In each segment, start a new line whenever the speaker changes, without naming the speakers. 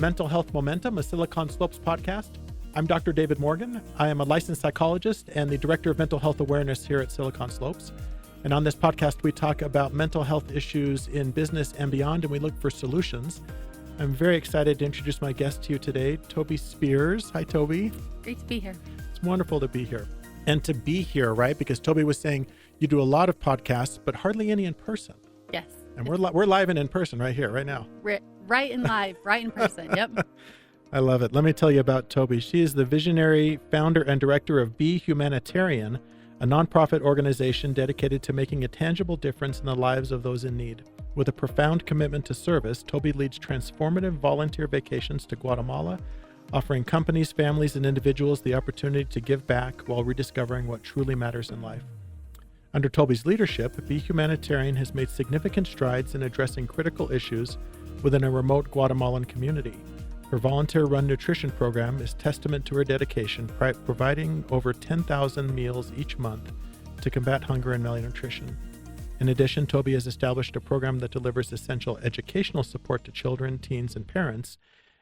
Mental Health Momentum, a Silicon Slopes podcast. I'm Dr. David Morgan. I am a licensed psychologist and the Director of Mental Health Awareness here at Silicon Slopes. And on this podcast, we talk about mental health issues in business and beyond, and we look for solutions. I'm very excited to introduce my guest to you today, Tobie Spears. Hi, Tobie.
Great to be here.
It's wonderful to be here. And to be here, right? Because Tobie was saying you do a lot of podcasts, but hardly any in person.
Yes.
And we're live and in person right here, right now.
Right and live, right in person. Yep.
I love it. Let me tell you about Tobie. She is the visionary founder and director of Be Humanitarian, a nonprofit organization dedicated to making a tangible difference in the lives of those in need. With a profound commitment to service, Tobie leads transformative volunteer vacations to Guatemala, offering companies, families, and individuals the opportunity to give back while rediscovering what truly matters in life. Under Tobie's leadership, Be Humanitarian has made significant strides in addressing critical issues within a remote Guatemalan community. Her volunteer-run nutrition program is testament to her dedication, providing over 10,000 meals each month to combat hunger and malnutrition. In addition, Tobie has established a program that delivers essential educational support to children, teens, and parents,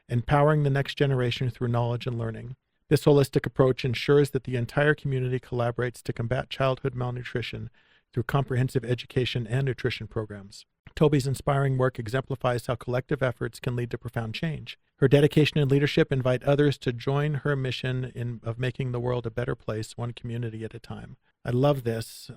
empowering the next generation through knowledge and learning. This holistic approach ensures that the entire community collaborates to combat childhood malnutrition through comprehensive education and nutrition programs. Tobie's inspiring work exemplifies how collective efforts can lead to profound change. Her dedication and leadership invite others to join her mission of making the world a better place, one community at a time. I love this,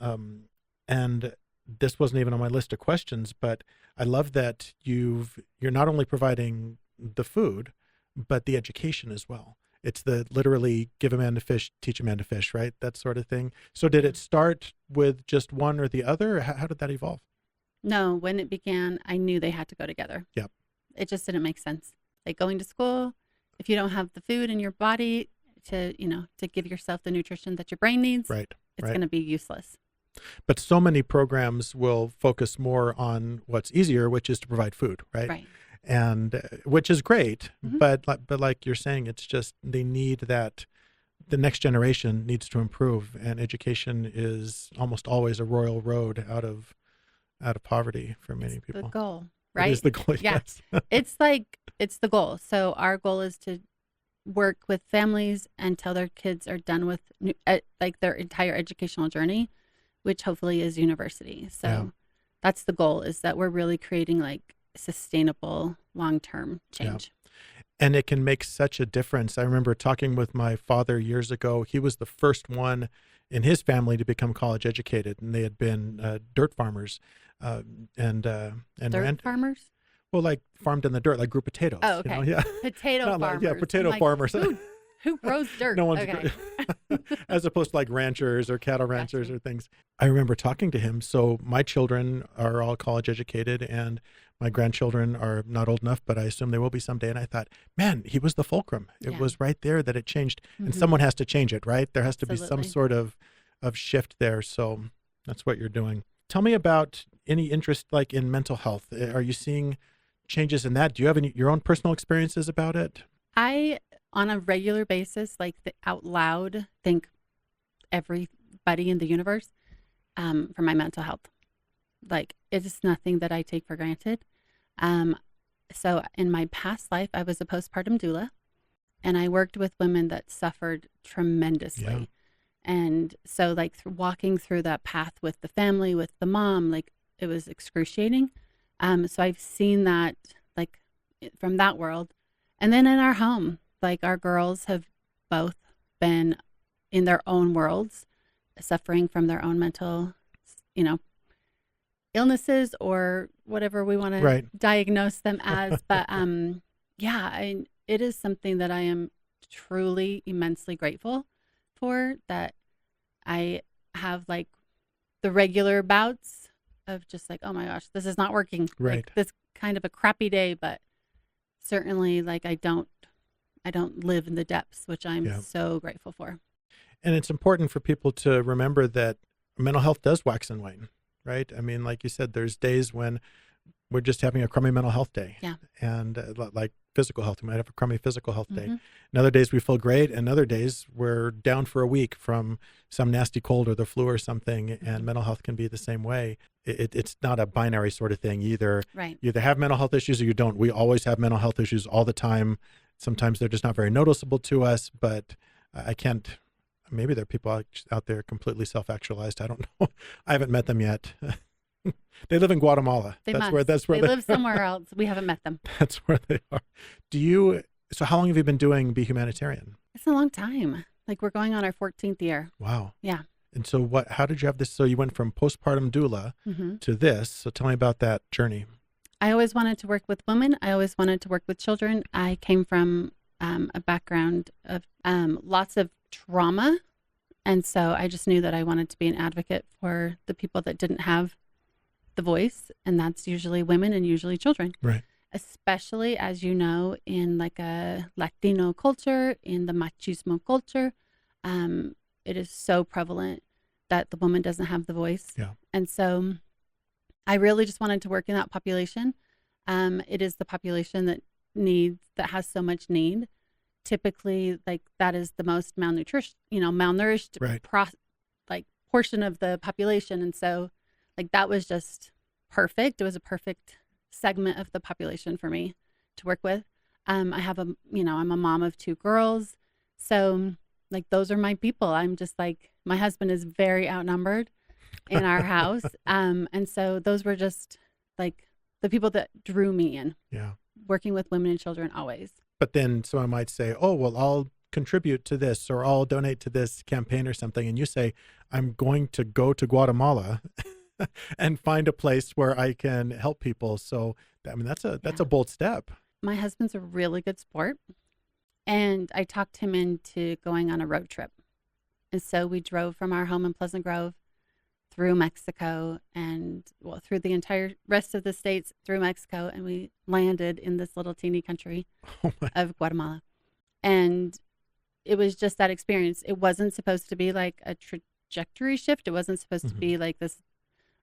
and this wasn't even on my list of questions, but I love that you're not only providing the food, but the education as well. It's the literally give a man to fish, teach a man to fish, right? That sort of thing. So did it start with just one or the other? Or how did that evolve?
No, when it began, I knew they had to go together.
Yep.
It just didn't make sense. Like going to school, if you don't have the food in your body to give yourself the nutrition that your brain needs,
right,
it's going to be useless.
But so many programs will focus more on what's easier, which is to provide food, right?
Right.
And which is great,
Mm-hmm.
but like you're saying, it's just they need that. The next generation needs to improve, and education is almost always a royal road out of poverty for many people.
The goal, right?
It is the goal.
Yeah.
Yes.
It's the goal. So our goal is to work with families until their kids are done with their entire educational journey, which hopefully is university. So that's the goal, is that we're really creating like sustainable long-term change.
Yeah. And it can make such a difference. I remember talking with my father years ago. He was the first one in his family to become college educated, and they had been dirt farmers.
Farmers?
Well, like farmed in the dirt, like grew potatoes.
Oh, okay.
Yeah.
Potato farmers.
Potato farmers.
Who grows dirt?
No one's
okay.
as opposed to like ranchers or cattle ranchers or things. I remember talking to him. So my children are all college educated, and my grandchildren are not old enough, but I assume they will be someday. And I thought, man, he was the fulcrum. It was right there that it changed. Mm-hmm. And someone has to change it, right? There has to be some sort of shift there. So that's what you're doing. Tell me about any interest like in mental health. Are you seeing changes in that? Do you have your own personal experiences about it?
I, on a regular basis, out loud, thank everybody in the universe for my mental health. Like, it's nothing that I take for granted. So in my past life, I was a postpartum doula, and I worked with women that suffered tremendously.
Yeah.
And so walking through that path with the family, with the mom, it was excruciating. So I've seen that from that world. And then in our home, our girls have both been in their own worlds, suffering from their own mental, illnesses or whatever we want to diagnose them as. But it is something that I am truly immensely grateful for, that I have the regular bouts of just oh my gosh, this is not working.
Right.
This kind of a crappy day, but certainly I don't live in the depths, which I'm so grateful for.
And it's important for people to remember that mental health does wax and wane, right? I mean, like you said, there's days when we're just having a crummy mental health day.
Yeah.
And physical health. We might have a crummy physical health day.
Mm-hmm.
And other days we feel great, and other days we're down for a week from some nasty cold or the flu or something.
Mm-hmm.
And mental health can be the same way. It's not a binary sort of thing either.
Right.
You either have mental health issues or you don't. We always have mental health issues all the time. Sometimes they're just not very noticeable to us, but I can't. Maybe there are people out there completely self-actualized. I don't know. I haven't met them yet. They live in Guatemala.
They
That's
must.
where they
live somewhere else. We haven't met them.
That's where they are. So how long have you been doing Be Humanitarian?
It's a long time. Like we're going on our 14th year.
Wow.
Yeah.
And so how did you have this? So you went from postpartum doula
Mm-hmm.
to this. So tell me about that journey.
I always wanted to work with women. I always wanted to work with children. I came from a background of lots of trauma. And so I just knew that I wanted to be an advocate for the people that didn't have the voice. And that's usually women and usually children.
Right.
Especially, as you know, in like a Latino culture, in the machismo culture, it is so prevalent that the woman doesn't have the voice.
Yeah.
And so I really just wanted to work in that population. It is the population that has so much need. Typically, like that is the most malnourished
Right.
Portion of the population. And so like that was just perfect. It was a perfect segment of the population for me to work with. I'm a mom of 2 girls. So like, those are my people. I'm just like, my husband is very outnumbered in our house. And so those were just like the people that drew me in.
Yeah.
Working with women and children always.
But then someone might say, oh, well, I'll contribute to this or I'll donate to this campaign or something. And you say, I'm going to go to Guatemala and find a place where I can help people. So, I mean, that's a bold step.
My husband's a really good sport. And I talked him into going on a road trip. And so we drove from our home in Pleasant Grove through Mexico and through the entire rest of the states through Mexico. And we landed in this little teeny country of Guatemala. And it was just that experience. It wasn't supposed to be like a trajectory shift. It wasn't supposed to be like this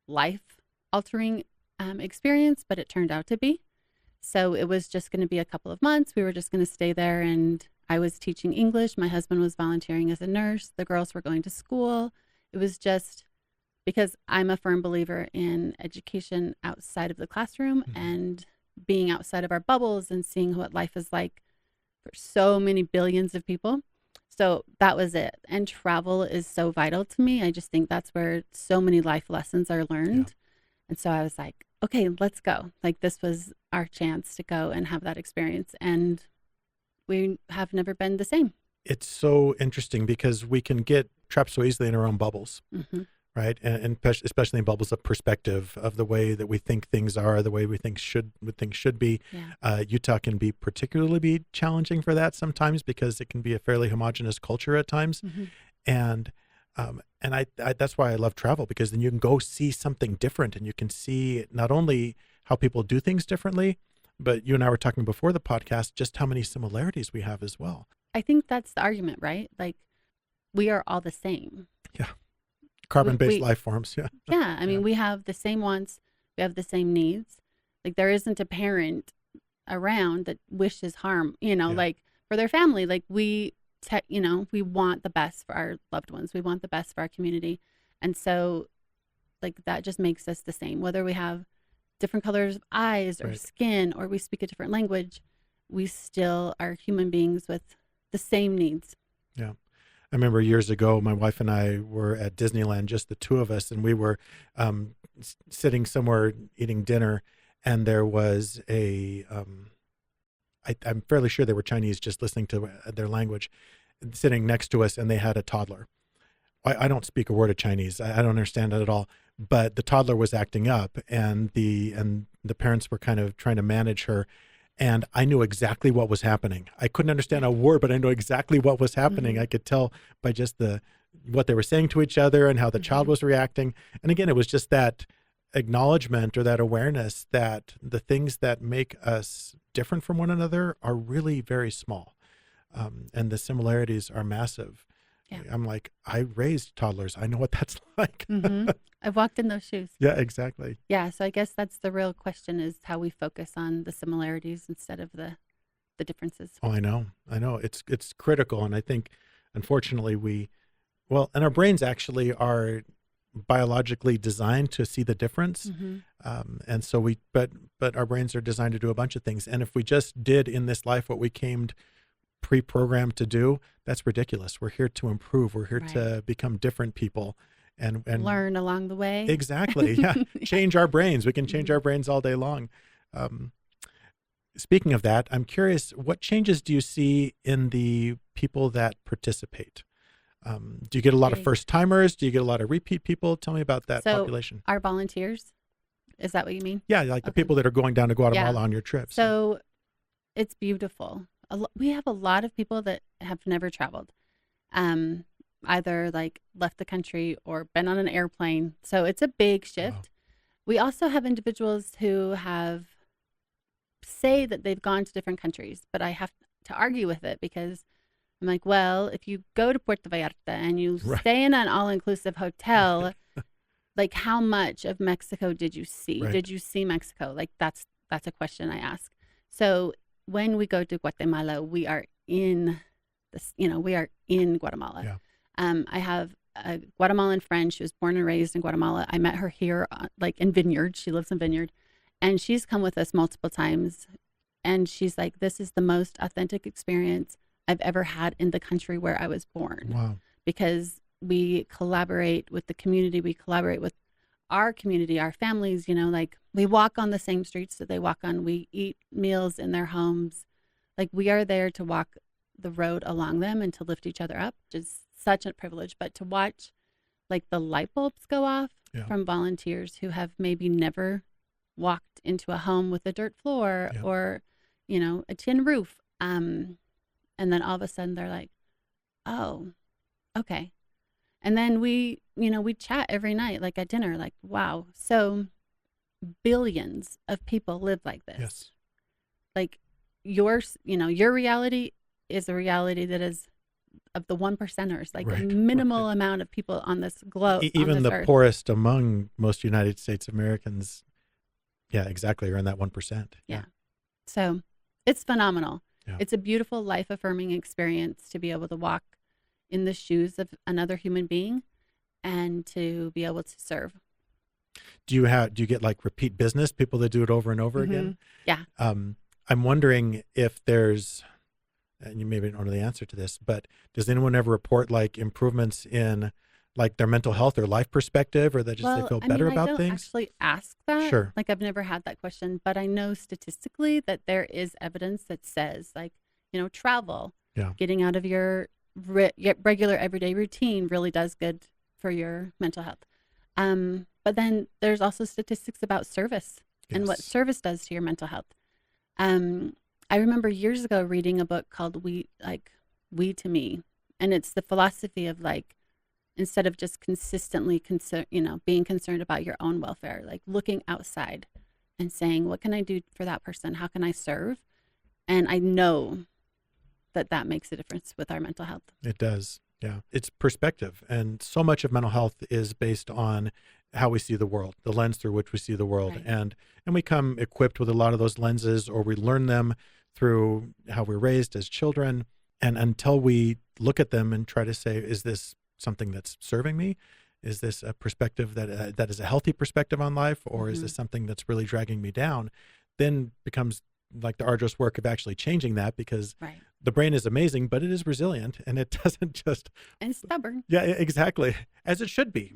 life altering experience, but it turned out to be. So it was just going to be a couple of months. We were just going to stay there, and I was teaching English. My husband was volunteering as a nurse. The girls were going to school. It was just because I'm a firm believer in education outside of the classroom and being outside of our bubbles and seeing what life is like for so many billions of people. So that was it. And travel is so vital to me. I just think that's where so many life lessons are learned. Yeah. And so I was like, okay, let's go. Like, this was our chance to go and have that experience. And we have never been the same.
It's so interesting because we can get trapped so easily in our own bubbles, right? And especially in bubbles of perspective of the way that we think things are, the way we think things should be. Yeah. Utah can be particularly challenging for that sometimes because it can be a fairly homogenous culture at times. And I that's why I love travel, because then you can go see something different and you can see not only how people do things differently, but you and I were talking before the podcast, just how many similarities we have as well.
I think that's the argument, right? Like, we are all the same.
Yeah. Carbon-based life forms. Yeah.
Yeah. I mean, we have the same wants. We have the same needs. Like, there isn't a parent around that wishes harm, like for their family. Like, we want the best for our loved ones. We want the best for our community. And so like, that just makes us the same, whether we have different colors of eyes or skin, or we speak a different language, we still are human beings with the same needs. Yeah.
I remember years ago, my wife and I were at Disneyland, just the two of us, and we were sitting somewhere eating dinner, and there was I'm fairly sure they were Chinese, just listening to their language, sitting next to us, and they had a toddler. I don't speak a word of Chinese. I don't understand it at all. But the toddler was acting up, and the parents were kind of trying to manage her. And I knew exactly what was happening. I couldn't understand a word, but I knew exactly what was happening. I could tell by just what they were saying to each other and how the child was reacting. And again, it was just that acknowledgement or that awareness that the things that make us different from one another are really very small. And the similarities are massive. Yeah. I'm like, I raised toddlers. I know what that's like.
I've walked in those shoes.
Yeah, exactly.
Yeah. So I guess that's the real question, is how we focus on the similarities instead of the the differences.
Oh, I know. It's critical. And I think, unfortunately, and our brains actually are biologically designed to see the difference. And so but our brains are designed to do a bunch of things. And if we just did in this life what we came pre-programmed to do, that's ridiculous. We're here to improve. We're here to become different people and
learn along the way.
Exactly. Yeah. Change our brains. We can change our brains all day long. Speaking of that, I'm curious, what changes do you see in the people that participate? Do you get a lot of first timers? Do you get a lot of repeat people? Tell me about that population.
Our volunteers, is that what you mean?
Yeah, like the people that are going down to Guatemala on your trips.
So it's beautiful. We have a lot of people that have never traveled, either like left the country or been on an airplane. So it's a big shift. Wow. We also have individuals who say that they've gone to different countries, but I have to argue with it because I'm like, well, if you go to Puerto Vallarta and you stay in an all-inclusive hotel, like how much of Mexico did you see? Right. Did you see Mexico? Like that's a question I ask. So when we go to Guatemala, we are in Guatemala. Yeah. I have a Guatemalan friend. She was born and raised in Guatemala. I met her here, like in Vineyard. She lives in Vineyard, and she's come with us multiple times. And she's like, "This is the most authentic experience I've ever had in the country where I was born."
Wow!
Because we collaborate with the community. We collaborate with our community, our families. Like we walk on the same streets that they walk on. We eat meals in their homes. Like we are there to walk the road along them and to lift each other up, which is such a privilege. But to watch like the light bulbs go off from volunteers who have maybe never walked into a home with a dirt floor or, a tin roof. And then all of a sudden they're like, oh, okay. And then we chat every night, like at dinner, like, wow. So billions of people live like this.
Yes.
Like your reality is a reality that is of the 1%ers, like a minimal amount of people on this globe.
Even the
earth.
Poorest among most United States Americans, exactly, are in that 1%.
Yeah. So it's phenomenal.
Yeah.
It's a beautiful, life-affirming experience to be able to walk in the shoes of another human being and to be able to serve.
Do you get like repeat business, people that do it over and over again?
Yeah.
I'm wondering if there's, and you maybe don't know the answer to this, but does anyone ever report like improvements in like their mental health or life perspective, or that they feel better about things? I don't
actually ask that.
Sure.
Like I've never had that question, but I know statistically that there is evidence that says like, travel, getting out of your regular everyday routine really does good for your mental health. But then there's also statistics about service and what service does to your mental health. I remember years ago reading a book called We to Me, and it's the philosophy of like, instead of just consistently being concerned about your own welfare, like looking outside and saying, what can I do for that person? How can I serve? And I know that makes a difference with our mental health.
It does. Yeah. It's perspective. And so much of mental health is based on how we see the world, the lens through which we see the world. Right. And we come equipped with a lot of those lenses, or we learn them through how we're raised as children. And until we look at them and try to say, is this something that's serving me? Is this a perspective that is a healthy perspective on life? Or is this something that's really dragging me down? Then becomes like the arduous work of actually changing that, because the brain is amazing, but it is resilient, and it doesn't just...
And stubborn.
Yeah, exactly. As it should be.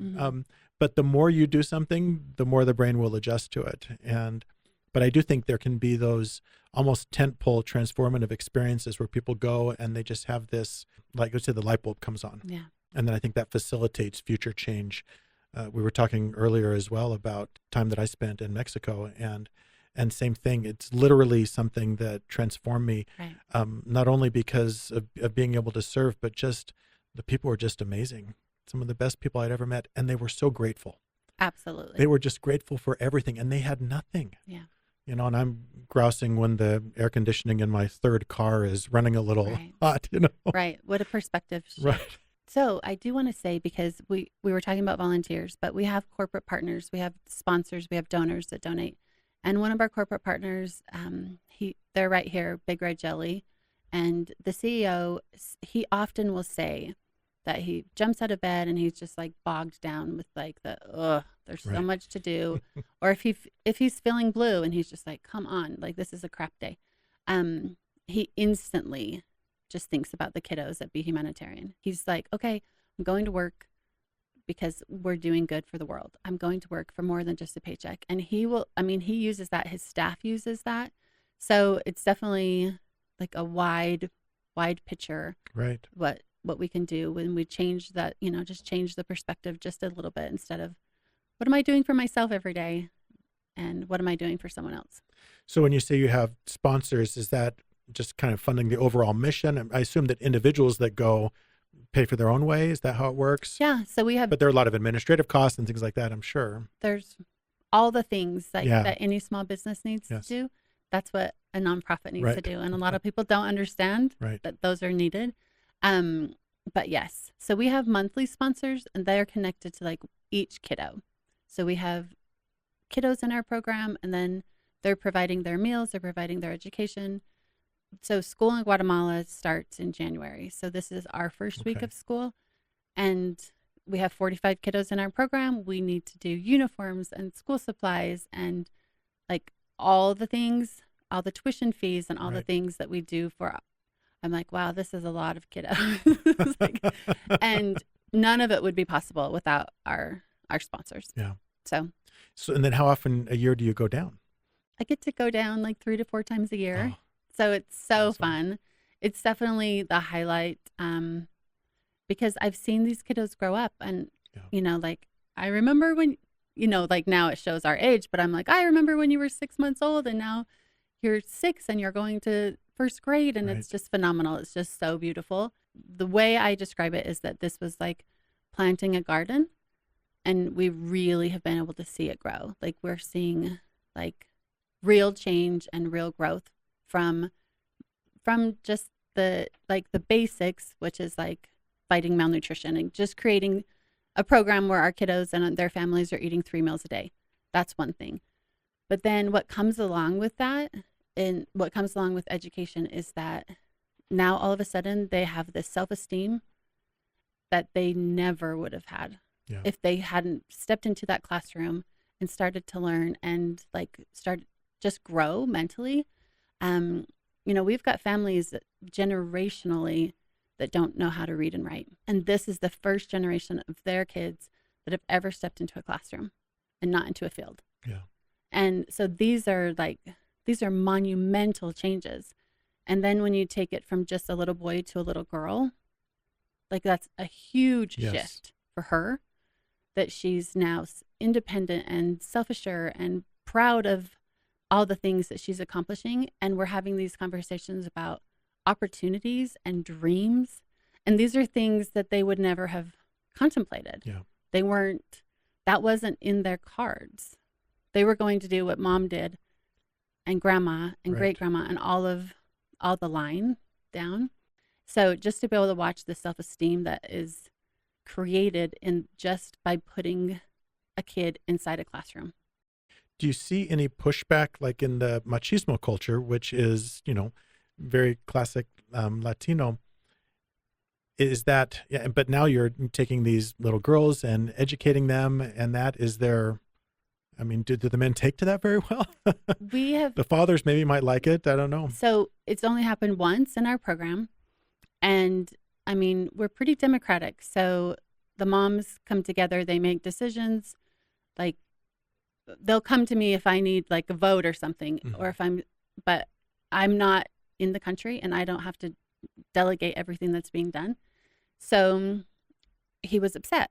But the more you do something, the more the brain will adjust to it. But I do think there can be those almost tentpole transformative experiences where people go and they just have this, like I said, the light bulb comes on.
Yeah.
And then I think that facilitates future change. We were talking earlier as well about time that I spent in Mexico, and same thing. It's literally something that transformed me, not only because of being able to serve, but just the people were just amazing. Some of the best people I'd ever met, and they were so grateful.
Absolutely.
They were just grateful for everything, and they had nothing.
Yeah.
And I'm grousing when the air conditioning in my third car is running a little hot,
Right. What a perspective shift.
Right.
So I do want to say, because we were talking about volunteers, but we have corporate partners, we have sponsors, we have donors that donate. And one of our corporate partners, they're right here, Big Red Jelly. And the CEO, he often will say that he jumps out of bed and he's just like bogged down with like there's so
Right.
much to do. Or if he's feeling blue and he's just like, come on, like this is a crap day. He instantly just thinks about the kiddos at Be Humanitarian. He's like, okay, I'm going to work because we're doing good for the world. I'm going to work for more than just a paycheck. And he uses that. His staff uses that. So it's definitely like a wide picture.
Right.
What we can do when we change that, just change the perspective just a little bit instead of what am I doing for myself every day and what am I doing for someone else?
So when you say you have sponsors, is that just kind of funding the overall mission? I assume that individuals that go pay for their own way. Is that how it works?
Yeah. So we have,
But there are a lot of administrative costs and things like that, I'm sure.
there's all the things like
Yeah.
that any small business needs
Yes.
to do. That's what a nonprofit needs to
Right.
do. And a lot of people don't understand
Right.
that those are needed. But yes, so we have monthly sponsors and they're connected to like each kiddo. So we have kiddos in our program and then they're providing their meals, they're providing their education. So school in Guatemala starts in January. So this is our first week
Okay.
of school and we have 45 kiddos in our program. We need to do uniforms and school supplies and like all the things, all the tuition fees and all the
Right.
things that we do for. I'm like, wow, this is a lot of kiddos. And none of it would be possible without our sponsors.
Yeah.
So
And then how often a year do you go down?
I get to go down like 3 to 4 times a year.
Oh,
So it's so
awesome.
fun. It's definitely the highlight because I've seen these kiddos grow up and,
Yeah.
like I remember when, like now it shows our age, but I'm like, I remember when you were 6 months old and now you're 6 and you're going to first grade and
Right.
it's just phenomenal. It's just so beautiful. The way I describe it is that this was like planting a garden and we really have been able to see it grow. Like we're seeing like real change and real growth from just the basics, which is like fighting malnutrition and just creating a program where our kiddos and their families are eating 3 meals a day. That's one thing. But then what comes along with that and what comes along with education is that now all of a sudden they have this self-esteem that they never would have had if they hadn't stepped into that classroom and started to learn and like just grow mentally. We've got families that generationally that don't know how to read and write. And this is the first generation of their kids that have ever stepped into a classroom and not into a field.
Yeah.
And so these are monumental changes. And then when you take it from just a little boy to a little girl, like that's a huge shift for her, that she's now independent and self-assured and proud of all the things that she's accomplishing. And we're having these conversations about opportunities and dreams. And these are things that they would never have contemplated.
Yeah.
That wasn't in their cards. They were going to do what mom did and grandma and great grandma and all the line down. So just to be able to watch the self-esteem that is created in just by putting a kid inside a classroom.
Do you see any pushback like in the machismo culture, which is, very classic Latino? Is that, but now you're taking these little girls and educating them and do the men take to that very well? The fathers maybe might like it. I don't know.
So it's only happened once in our program. And we're pretty democratic. So the moms come together, they make decisions. Like they'll come to me if I need like a vote or something, or but I'm not in the country and I don't have to delegate everything that's being done. So he was upset.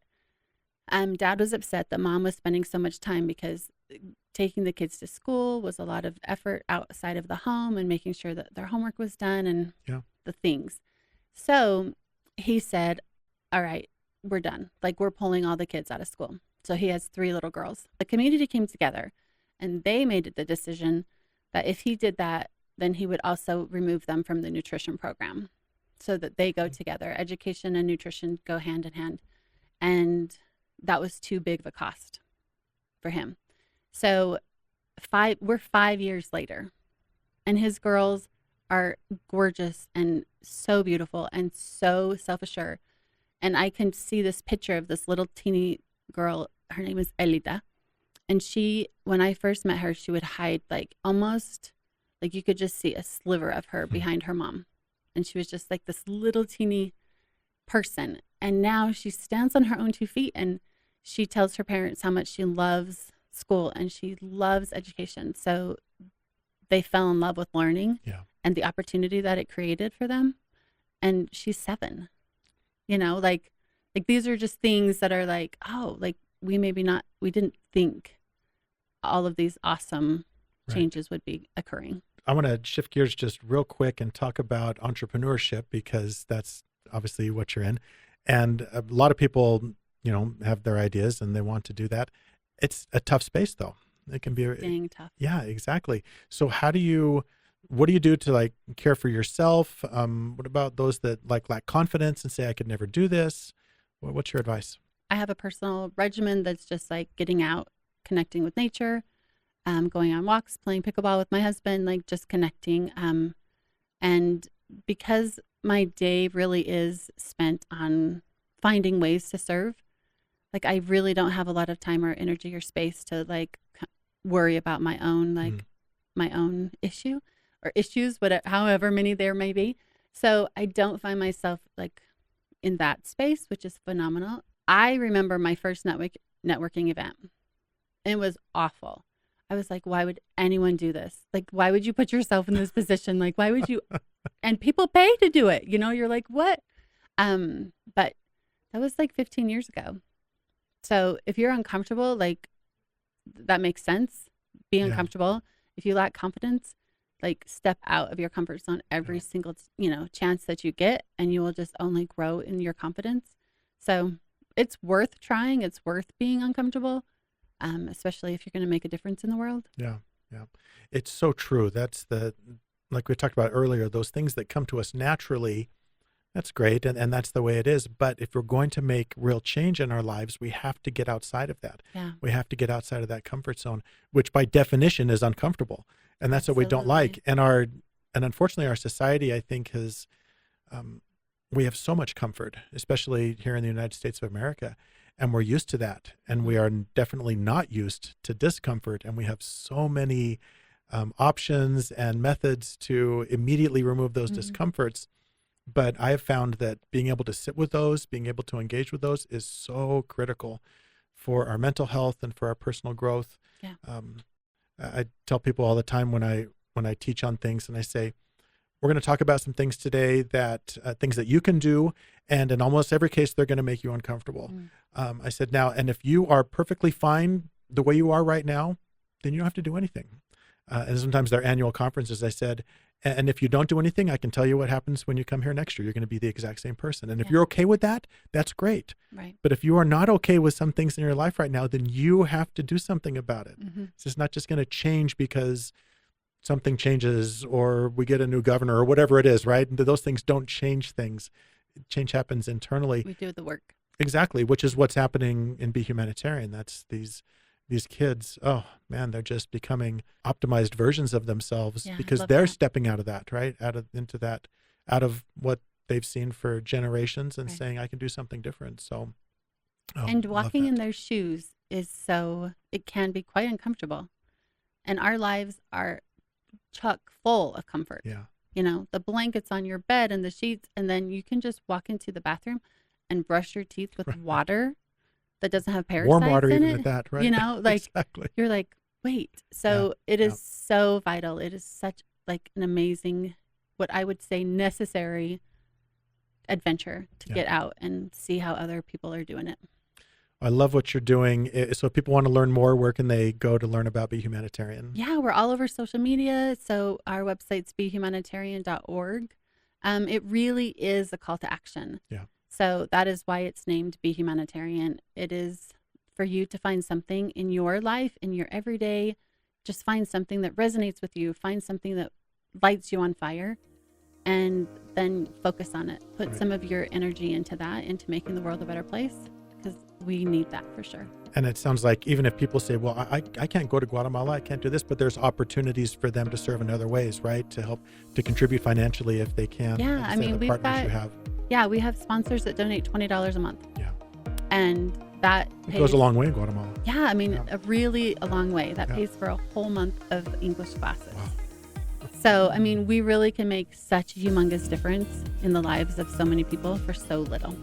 Dad was upset that mom was spending so much time because taking the kids to school was a lot of effort outside of the home and making sure that their homework was done and the things. So he said, all right, we're done. Like we're pulling all the kids out of school. So he has 3 little girls. The community came together and they made the decision that if he did that, then he would also remove them from the nutrition program so that they go together. Education and nutrition go hand in hand. And that was too big of a cost for him. So we're 5 years later, and his girls are gorgeous and so beautiful and so self-assured. And I can see this picture of this little teeny girl. Her name is Elita. And she, when I first met her, she would hide, like, almost like you could just see a sliver of her behind her mom. And she was just like this little teeny person. And now she stands on her own 2 feet, and she tells her parents how much she loves school and she loves education. So they fell in love with learning and the opportunity that it created for them. And she's 7. You know, like these are just things that are like, oh, like we didn't think all of these awesome changes would be occurring.
I want to shift gears just real quick and talk about entrepreneurship, because that's obviously what you're in. And a lot of people, you know, have their ideas and they want to do that. It's a tough space though. It can be
dang tough.
Yeah, exactly. So what do you do to like care for yourself? What about those that like lack confidence and say, I could never do this? What's your advice?
I have a personal regimen that's just like getting out, connecting with nature, going on walks, playing pickleball with my husband, like just connecting. And because my day really is spent on finding ways to serve, like I really don't have a lot of time or energy or space to like worry about my own, like my own issue or issues, whatever, however many there may be. So I don't find myself like in that space, which is phenomenal. I remember my first networking event. It was awful. I was like, why would anyone do this? Like, why would you put yourself in this position? Like, why would you? And people pay to do it. You know, you're like, what? But that was like 15 years ago. So if you're uncomfortable, like that makes sense. Be uncomfortable. If you lack confidence, like step out of your comfort zone every single, chance that you get, and you will just only grow in your confidence. So it's worth trying. It's worth being uncomfortable. Especially if you're going to make a difference in the world. Yeah.
It's so true. That's like we talked about earlier, those things that come to us naturally, that's great. And that's the way it is. But if we're going to make real change in our lives, we have to get outside of that.
Yeah.
We have to get outside of that comfort zone, which by definition is uncomfortable. And that's what we don't like. And unfortunately our society, I think, has, we have so much comfort, especially here in the United States of America. And we're used to that. And we are definitely not used to discomfort. And we have so many options and methods to immediately remove those discomforts. But I have found that being able to sit with those, being able to engage with those is so critical for our mental health and for our personal growth.
Yeah.
I tell people all the time when I teach on things, and I say, we're going to talk about some things today that things that you can do. And in almost every case, they're going to make you uncomfortable. I said, now, and if you are perfectly fine the way you are right now, then you don't have to do anything. And sometimes their annual conferences, I said, and if you don't do anything, I can tell you what happens when you come here next year. You're going to be the exact same person. And if you're okay with that, that's great.
Right.
But if you are not okay with some things in your life right now, then you have to do something about it. It's just not just going to change because something changes or we get a new governor or whatever it is, right? And those things don't change things. Change happens internally.
We do the work.
Exactly, which is what's happening in Be Humanitarian. That's these kids, oh man, they're just becoming optimized versions of themselves because they're stepping out of that, right? Out of what they've seen for generations and saying, I can do something different. So,
and walking in their shoes it can be quite uncomfortable. And our lives are chock full of comfort.
Yeah.
The blankets on your bed and the sheets, and then you can just walk into the bathroom and brush your teeth with water that doesn't have parasites
warm water
in
even
it.
at that, right?
Like
exactly.
You're like, wait. So it is so vital. It is such like an amazing, what I would say necessary adventure to get out and see how other people are doing it.
I love what you're doing. So if people want to learn more, where can they go to learn about Be Humanitarian?
Yeah, we're all over social media. So our website's behumanitarian.org. It really is a call to action.
Yeah.
So that is why it's named Be Humanitarian. It is for you to find something in your life, in your everyday, just find something that resonates with you, find something that lights you on fire, and then focus on it. Put some of your energy into that, into making the world a better place, because we need that for sure.
And it sounds like even if people say, well, I can't go to Guatemala, I can't do this, but there's opportunities for them to serve in other ways, right? To help, to contribute financially if they can.
Yeah, I mean, we have sponsors that donate $20 a month.
Yeah.
And that
goes a long way in Guatemala.
Yeah, I mean, a long way. That pays for a whole month of English classes.
Wow.
So, I mean, we really can make such a humongous difference in the lives of so many people for so little.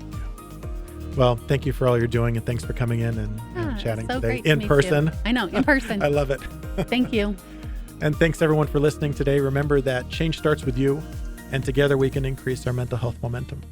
Well, thank you for all you're doing, and thanks for coming in and chatting
so
today
great to
in
meet
person.
You. I know, in person.
I love it.
Thank you.
And thanks everyone for listening today. Remember that change starts with you, and together we can increase our mental health momentum.